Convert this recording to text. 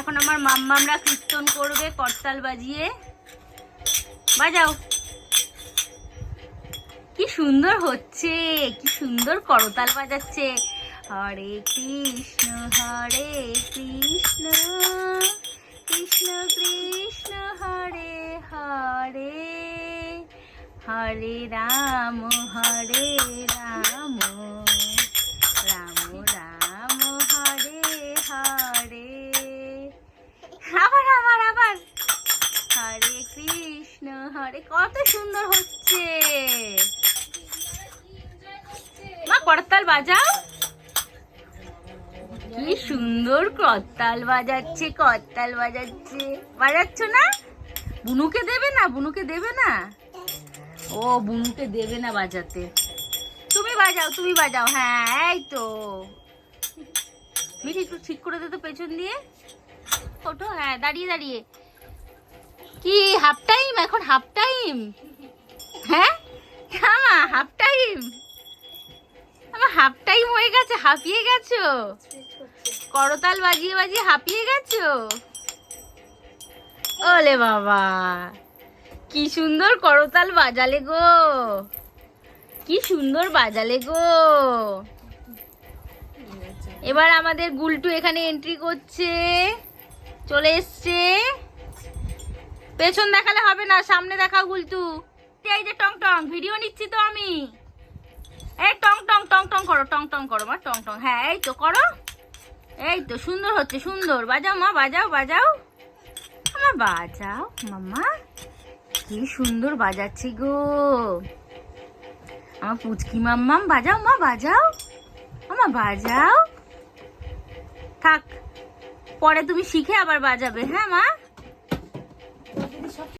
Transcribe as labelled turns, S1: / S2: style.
S1: এখন আমার মাম্মামরা কীর্তন করবে করতাল বাজিয়ে। বাজাও। কি সুন্দর হচ্ছে, কি সুন্দর করতাল বাজাচ্ছে। হরে কৃষ্ণ কৃষ্ণ কৃষ্ণ হরে হরে, হরে রাম রাম রাম হরে হরে। আবার আবার আবার হরে কৃষ্ণ হরে। কত সুন্দর হচ্ছে। মা করতাল বাজাও। কি সুন্দর করতাল বাজাচ্ছে, করতাল বাজাচ্ছে। বাজাচ্ছ না? বুনুকে দেবে না? বুনুকে দেবে না? ও বুনুকে দেবে না বাজাতে। তুমি বাজাও, তুমি বাজাও। হ্যাঁ এই তো। মিঠি একটু ঠিক করে দে তো পেছন দিয়ে। ওঠো। হ্যাঁ দাঁড়িয়ে দাঁড়িয়ে। কি হাফ টাইম? এখন হাফ টাইম? হ্যাঁ হাফ টাইম। আমার হাফ টাইম হয়ে গেছে। হাঁপিয়ে গেছো? করতাল বাজিয়ে বাজিয়ে হাঁপিয়ে গেছো? ওলে বাবা, কি সুন্দর করতাল বাজালে গো, কি সুন্দর বাজালে গো। এবার আমাদের গুলটু এখানে এন্ট্রি করছে, চলে এসছে। পেছন দেখালে হবে না, সামনে দেখাও গুলটু। এই যে টং টং, ভিডিও নিচ্ছি তো আমি। এই টং টং টং টং করো, টং টং করো মা, টং টং। হ্যাঁ এই তো করো, এই তো সুন্দর হচ্ছে, সুন্দর। বাজাও মা, বাজাও বাজাও আমার, বাজাও মাম্মা। কি সুন্দর বাজাচ্ছি গো আমার পুচকি মাম্মাম। বাজাও মা, বাজাও আমার, বাজাও। থাক, পরে তুমি শিখে আবার বাজাবে। হ্যাঁ মা।